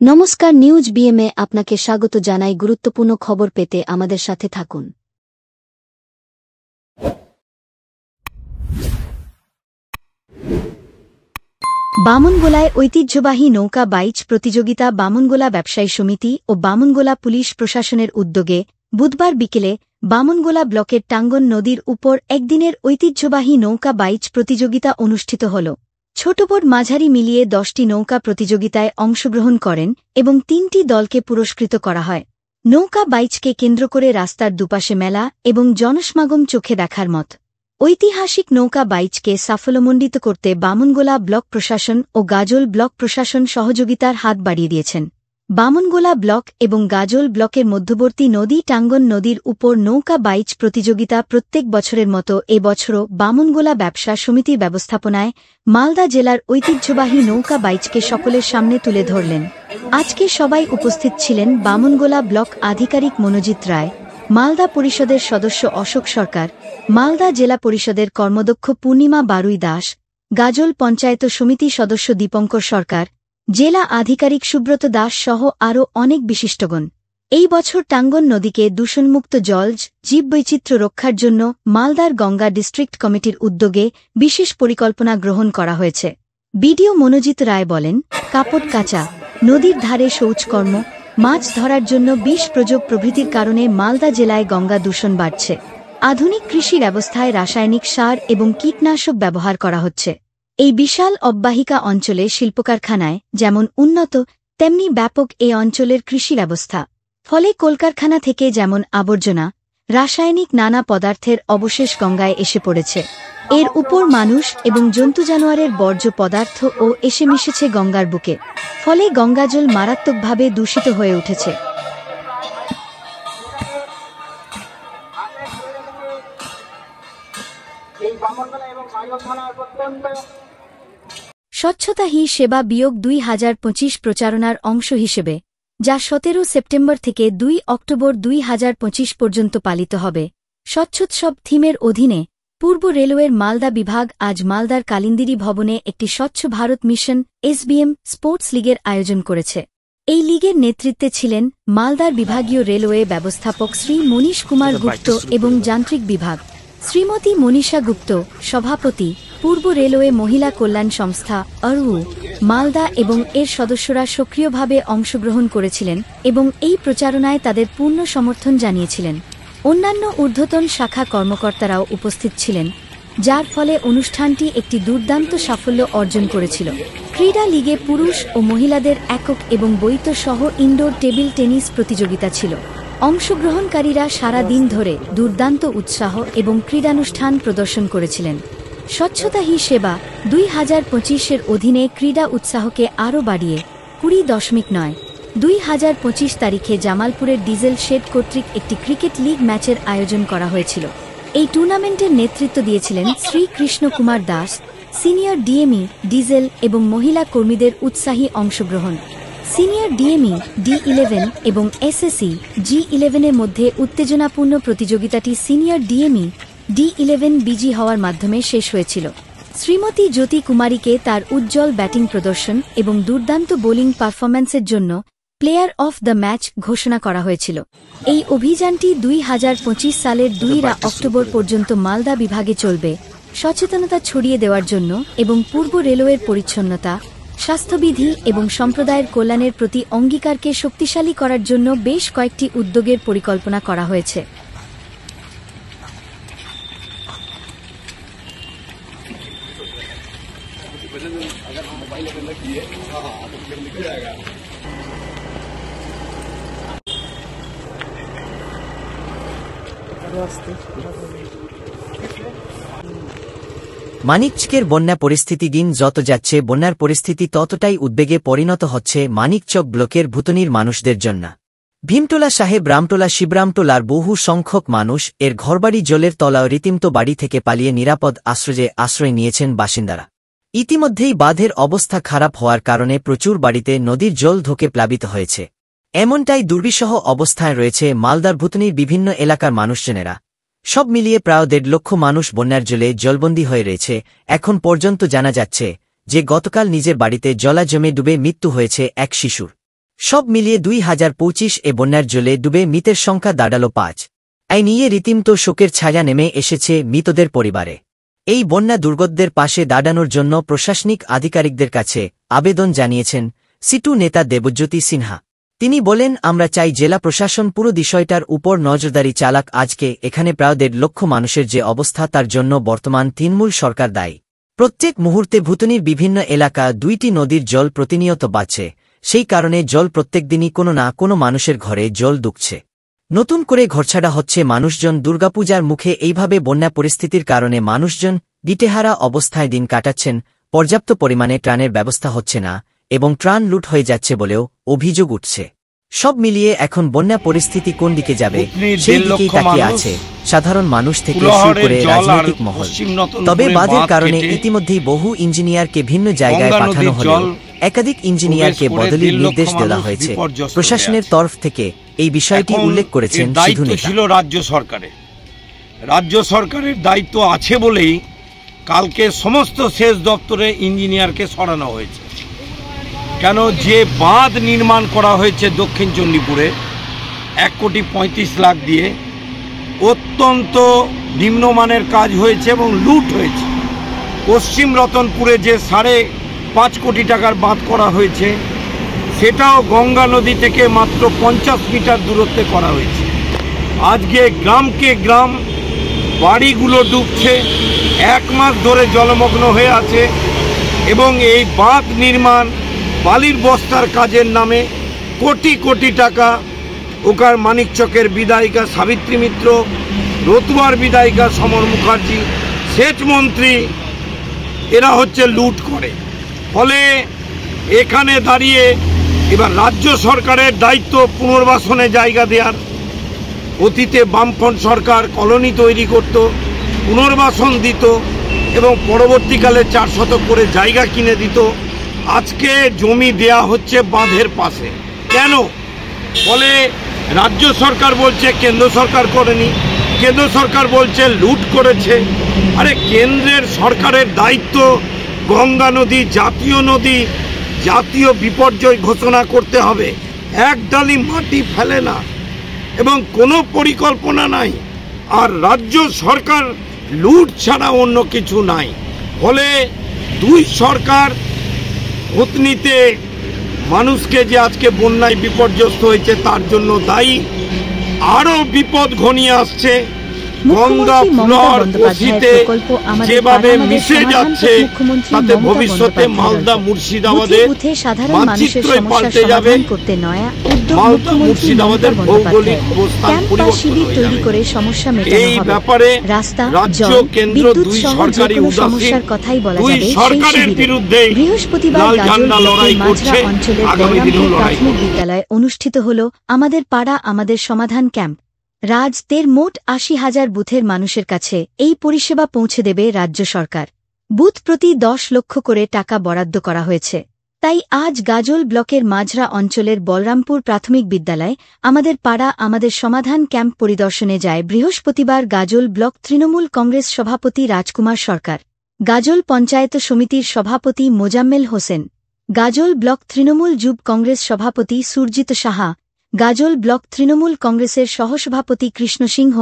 নমস্কার, নিউজ বিএমে আপনাকে স্বাগত জানাই। গুরুত্বপূর্ণ খবর পেতে আমাদের সাথে থাকুন। বামনগোলায় ঐতিহ্যবাহী নৌকা বাইচ প্রতিযোগিতা বামনগোলা ব্যবসায়ী সমিতি ও বামনগোলা পুলিশ প্রশাসনের উদ্যোগে বুধবার বিকেলে বামনগোলা ব্লকের টাঙ্গন নদীর উপর একদিনের ঐতিহ্যবাহী নৌকা বাইচ প্রতিযোগিতা অনুষ্ঠিত হল। ছোটবড় মাঝারি মিলিয়ে 10টি নৌকা প্রতিযোগিতায় অংশগ্রহণ করেন এবং 3টি দলকে পুরস্কৃত করা হয়। নৌকা বাইচকে কেন্দ্র করে রাস্তার দুপাশে মেলা এবং জনসমাগম চোখে দেখার মত। ঐতিহাসিক নৌকা বাইচকে সাফল্যমণ্ডিত করতে বামনগোলা ব্লক প্রশাসন ও গাজল ব্লক প্রশাসন সহযোগিতার হাত বাড়িয়ে দিয়েছেন। বামনগোলা ব্লক এবং গাজল ব্লকের মধ্যবর্তী নদী টাঙ্গন নদীর উপর নৌকা বাইচ প্রতিযোগিতা প্রত্যেক বছরের মতো এবছরও বামনগোলা ব্যবসা সমিতির ব্যবস্থাপনায় মালদা জেলার ঐতিহ্যবাহী নৌকা বাইচকে সকলের সামনে তুলে ধরলেন। আজকে সবাই উপস্থিত ছিলেন বামনগোলা ব্লক আধিকারিক মনোজিৎ রায়, মালদা পরিষদের সদস্য অশোক সরকার, মালদা জেলা পরিষদের কর্মদক্ষ পূর্ণিমা বারুই দাস, গাজল পঞ্চায়েত সমিতি সদস্য দীপঙ্কর সরকার, জেলা আধিকারিক সুব্রত দাস সহ আরও অনেক বিশিষ্টগণ। এই বছর টাঙ্গন নদীকে দূষণমুক্ত জল জীববৈচিত্র্য রক্ষার জন্য মালদার গঙ্গা ডিস্ট্রিক্ট কমিটির উদ্যোগে বিশেষ পরিকল্পনা গ্রহণ করা হয়েছে। বিডিও মনোজিৎ রায় বলেন, কাপড় কাচা, নদীর ধারে শৌচকর্ম, মাছ ধরার জন্য বিষ প্রযোগ প্রভৃতির কারণে মালদা জেলায় গঙ্গা দূষণ বাড়ছে। আধুনিক কৃষি ব্যবস্থায় রাসায়নিক সার এবং কীটনাশক ব্যবহার করা হচ্ছে। এই বিশাল অববাহিকা অঞ্চলে শিল্পকারখানায় যেমন উন্নত তেমনি ব্যাপক এই অঞ্চলের কৃষি ব্যবস্থা। ফলে কলকারখানা থেকে যেমন আবর্জনা, রাসায়নিক নানা পদার্থের অবশেষ গঙ্গায় এসে পড়েছে। এর উপর মানুষ এবং জন্তু জানোয়ারের বর্জ্য পদার্থও এসে মিশেছে গঙ্গার বুকে। ফলে গঙ্গাজল মারাত্মকভাবে দূষিত হয়ে উঠেছে। স্বচ্ছতা হি সেবা বিয়োগ 2025 প্রচারণার অংশ হিসেবে, যা 17 সেপ্টেম্বর থেকে 2 অক্টোবর 2025 পর্যন্ত পালিত হবে, স্বচ্ছোৎসব থিমের অধীনে পূর্ব রেলওয়ের মালদা বিভাগ আজ মালদার কালিন্দিরি ভবনে একটি স্বচ্ছ ভারত মিশন এসবিএম স্পোর্টস লিগের আয়োজন করেছে। এই লিগের নেতৃত্বে ছিলেন মালদার বিভাগীয় রেলওয়ে ব্যবস্থাপক শ্রী মনীশ কুমার গুপ্ত এবং যান্ত্রিক বিভাগ শ্রীমতী মনীষা গুপ্ত, সভাপতি পূর্ব রেলওয়ে মহিলা কল্যাণ সংস্থা অরউ মালদা এবং এর সদস্যরা সক্রিয়ভাবে অংশগ্রহণ করেছিলেন এবং এই প্রচারণায় তাদের পূর্ণ সমর্থন জানিয়েছিলেন। অন্যান্য ঊর্ধ্বতন শাখা কর্মকর্তারাও উপস্থিত ছিলেন, যার ফলে অনুষ্ঠানটি একটি দুর্দান্ত সাফল্য অর্জন করেছিল। ক্রীড়া লিগে পুরুষ ও মহিলাদের একক এবং বৈত সহ ইনডোর টেবিল টেনিস প্রতিযোগিতা ছিল। অংশগ্রহণকারীরা সারা দিন ধরে দুর্দান্ত উৎসাহ এবং ক্রীড়ানুষ্ঠান প্রদর্শন করেছিলেন। স্বচ্ছতা হি সেবা 2025-এর অধীনে ক্রীড়া উৎসাহকে আরও বাড়িয়ে 20.9/2025 তারিখে জামালপুরের ডিজেল শেড কর্তৃক একটি ক্রিকেট লিগ ম্যাচের আয়োজন করা হয়েছিল। এই টুর্নামেন্টের নেতৃত্ব দিয়েছিলেন Shri Krishna Kumar Das, senior DME diesel এবং মহিলা কর্মীদের উৎসাহী অংশগ্রহণ। সিনিয়র ডিএমই D11 এবং এসএসসি G11-এর মধ্যে উত্তেজনাপূর্ণ প্রতিযোগিতাটি সিনিয়র ডিএমই D11 বিজি হওয়ার মাধ্যমে শেষ হয়েছিল। শ্রীমতী জ্যোতি কুমারীকে তার উজ্জ্বল ব্যাটিং প্রদর্শন এবং দুর্দান্ত বোলিং পারফরম্যান্সের জন্য প্লেয়ার অফ দ্য ম্যাচ ঘোষণা করা হয়েছিল। এই অভিযানটি 2025 সালের 2 অক্টোবর পর্যন্ত মালদা বিভাগে চলবে। সচেতনতা ছড়িয়ে দেওয়ার জন্য এবং পূর্ব রেলওয়ের পরিচ্ছন্নতা, স্বাস্থ্যবিধি এবং সম্প্রদায়ের কল্যাণের প্রতি অঙ্গীকারকে শক্তিশালী করার জন্য বেশ কয়েকটি উদ্যোগের পরিকল্পনা করা হয়েছে। মানিকচকের বন্যা পরিস্থিতি দিন যত যাচ্ছে বন্যার পরিস্থিতি ততটাই উদ্বেগে পরিণত হচ্ছে মানিকচক ব্লকের ভুতনির মানুষদের জন্য। ভীমটোলা সাহেব রামটোলা শিবরামটোলার বহু সংখ্যক মানুষ এর ঘরবাড়ি জলের তলায় রীতিমতো বাড়ি থেকে পালিয়ে নিরাপদ আশ্রয় নিয়েছেন বাসিন্দারা। ইতিমধ্যেই বাঁধের অবস্থা খারাপ হওয়ার কারণে প্রচুর বাড়িতে নদীর জল ঢোকে প্লাবিত হয়েছে। এমনটাই দুর্বিষহ অবস্থায় রয়েছে মালদার ভুতনির বিভিন্ন এলাকার মানুষজনেরা। সব মিলিয়ে প্রায় 1.5 লক্ষ মানুষ বন্যার জলে জলবন্দী হয়ে রয়েছে। এখন পর্যন্ত জানা যাচ্ছে যে গতকাল নিজের বাড়িতে জলা জমে ডুবে মৃত্যু হয়েছে এক শিশুর। সব মিলিয়ে 2025 এ বন্যার জলে ডুবে মৃতের সংখ্যা দাঁড়াল 5। এই নিয়ে রীতিমতো শোকের ছায়া নেমে এসেছে মৃতদের পরিবারে। এই বন্যা দুর্গতদের পাশে দাঁড়ানোর জন্য প্রশাসনিক আধিকারিকদের কাছে আবেদন জানিয়েছেন সিটু নেতা দেবজ্যোতি সিনহা। তিনি বলেন, আমরা চাই জেলা প্রশাসন পুরো বিষয়টার উপর নজরদারি চালাক। আজকে এখানে প্রায় 1.5 লক্ষ মানুষের যে অবস্থা, তার জন্য বর্তমান তৃণমূল সরকার দায়ী। প্রত্যেক মুহূর্তে ভুতনির বিভিন্ন এলাকা 2টি নদীর জল প্রতিনিয়ত বাড়ছে, সেই কারণে জল প্রত্যেকদিনই কোনো না কোনো মানুষের ঘরে জল ঢুকছে। নতুন করে ঘরছাড়া হচ্ছে মানুষজন। দুর্গাপূজার মুখে এইভাবে বন্যা পরিস্থিতির কারণে মানুষজন দিটেহারা অবস্থায় দিন কাটাচ্ছেন। পর্যাপ্ত পরিমাণে ত্রাণের ব্যবস্থা হচ্ছে না এবং ত্রাণ লুট হয়ে যাচ্ছে বলেও অভিযোগ উঠছে। সব মিলিয়ে এখন বন্যা পরিস্থিতি কোন দিকে যাবে সেই দিকেই তাকিয়ে আছে সাধারণ মানুষ থেকে শুরু করে রাজনৈতিক মহল। তবে বাঁধের কারণে ইতিমধ্যেই বহু ইঞ্জিনিয়ারকে ভিন্ন জায়গায় পাঠানো হলেও একাধিক ইঞ্জিনিয়ারকে বদলির নির্দেশ দেওয়া হয়েছে প্রশাসনের তরফ থেকে। এই বিষয়টি উল্লেখ করেছেন সিধু নেতা। ছিল রাজ্য সরকারের দায়িত্ব আছে বলেই কালকে সমস্ত সেচ দপ্তরে ইঞ্জিনিয়ারকে সরানো হয়েছে। কেন, যে বাঁধ নির্মাণ করা হয়েছে দক্ষিণ চণ্ডীপুরে 1,35,00,000 দিয়ে, অত্যন্ত নিম্নমানের কাজ হয়েছে এবং লুট হয়েছে। পশ্চিম রতনপুরে যে 5.5 কোটি টাকার বাঁধ করা হয়েছে, সেটাও গঙ্গা নদী থেকে মাত্র 50 মিটার দূরত্বে করা হয়েছে। আজকে গ্রামকে গ্রাম বাড়িগুলো ডুবছে, 1 মাস ধরে জলমগ্ন হয়ে আছে এবং এই বাঁধ নির্মাণ বালির বস্তার কাজের নামে কোটি কোটি টাকা ওখার মানিকচকের বিধায়িকা সাবিত্রী মিত্র, রতুয়ার বিধায়িকা সমর মুখার্জি, সেচ মন্ত্রী, এরা হচ্ছে লুট করে। ফলে এখানে দাঁড়িয়ে এবার রাজ্য সরকারের দায়িত্ব পুনর্বাসনে জায়গা দেওয়ার। অতীতে বামফ্রন্ট সরকার কলোনি তৈরি করত, পুনর্বাসন দিত এবং পরবর্তীকালে 4 শতক করে জায়গা কিনে দিত। আজকে জমি দেয়া হচ্ছে বাঁধের পাশে। কেন? ফলে রাজ্য সরকার বলছে কেন্দ্র সরকার করেনি, কেন্দ্র সরকার বলছে লুট করেছে। আরে কেন্দ্রের সরকারের দায়িত্ব গঙ্গা নদী জাতীয় বিপর্যয় ঘোষণা করতে হবে। এক ডালি মাটি ফেলে না এবং কোনো পরিকল্পনা নাই। আর রাজ্য সরকার লুট ছাড়া অন্য কিছু নাই। ফলে দুই সরকার ভুতনিতে মানুষকে যে আজকে বন্যায় বিপর্যস্ত হয়েছে তার জন্য দায়ী। আরো বিপদ ঘনিয়ে আসছে। গঙ্গা ফ্লোর কোশিতে যেভাবে মিশে যাচ্ছে, তাতে ভবিষ্যতে মালদা মুর্শিদাবাদের মানচিত্রই পাল্টে যাবে। মালদা মুর্শিদাবাদের ভৌগোলিক অবস্থান পরিবর্তন হয়ে যাবে। এই ব্যাপারে রাজ্য কেন্দ্র দুই সরকারি উদাসীন, দুই সরকারের বিরুদ্ধে লাল ঝান্ডা লড়াই করছে, আগামী দিনেও লড়াই করবে। বিদ্যালয়ে অনুষ্ঠিত হল আমাদের পাড়া আমাদের সমাধান ক্যাম্প। রাজ্যের মোট 80,000 বুথের মানুষের কাছে এই পরিষেবা পৌঁছে দেবে রাজ্য সরকার। বুথ প্রতি 10 লক্ষ করে টাকা বরাদ্দ করা হয়েছে। তাই আজ গাজল ব্লকের মাঝরা অঞ্চলের বলরামপুর প্রাথমিক বিদ্যালয়ে আমাদের পাড়া আমাদের সমাধান ক্যাম্প পরিদর্শনে যায় বৃহস্পতিবার গাজল ব্লক তৃণমূল কংগ্রেস সভাপতি রাজকুমার সরকার, গাজল পঞ্চায়েত সমিতির সভাপতি মোজাম্মেল হোসেন, গাজল ব্লক তৃণমূল যুব কংগ্রেস সভাপতি সুরজিত সাহা, গাজল ব্লক তৃণমূল কংগ্রেসের সহসভাপতি কৃষ্ণ সিংহ,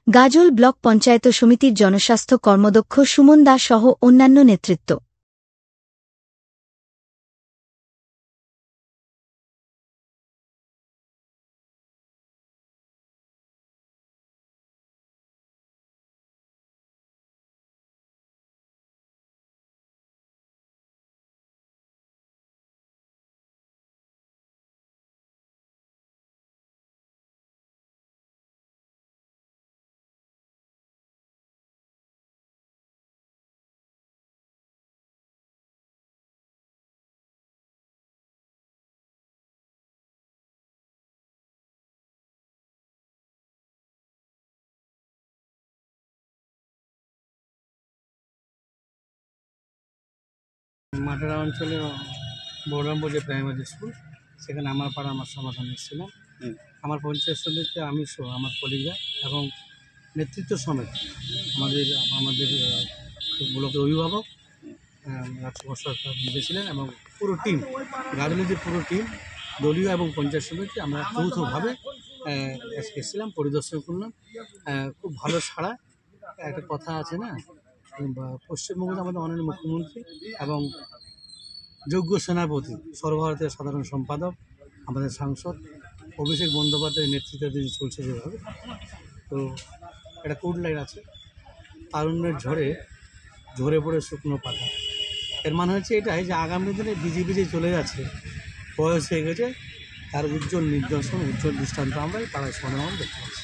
গাজল ব্লক পঞ্চায়েত সমিতির জনস্বাস্থ্য কর্মদক্ষ সুমন দাস সহ অন্যান্য নেতৃত্ব। মাঠেরা অঞ্চলে বহরমপুর যে প্রাইমারি স্কুল, সেখানে আমার পাড়া আমার সমাধান এসেছিলাম। আমার পঞ্চায়েত সমিতিতে আমি সহ আমার কলিগরা এবং নেতৃত্ব সমেত আমাদের ব্লকের অভিভাবক রাজকুমার সরকার ছিলেন এবং পুরো টিম, রাজনীতির পুরো টিম দলীয় এবং পঞ্চায়েত সমিতি আমরা যৌথভাবে এসেছিলাম, পরিদর্শন করলাম। খুব ভালো সাড়া। একটা কথা আছে না, পশ্চিমবঙ্গে আমাদের মাননীয় মুখ্যমন্ত্রী এবং যোগ্য সেনাপতি, সর্বভারতীয় সাধারণ সম্পাদক, আমাদের সাংসদ অভিষেক বন্দ্যোপাধ্যায়ের নেতৃত্বে চলছে যেভাবে, তো একটা কোড লাইন আছে, তারুণ্যের ঝরে পড়ে শুকনো পাতা। এর মানে হচ্ছে এটাই যে আগামী দিনে বিজেপি যে চলে যাচ্ছে, বয়স হয়ে গেছে, তার উজ্জ্বল নিদর্শন, উজ্জ্বল দৃষ্টান্ত আমরা এই পাড়ায় সমাধান দেখতে পাচ্ছি।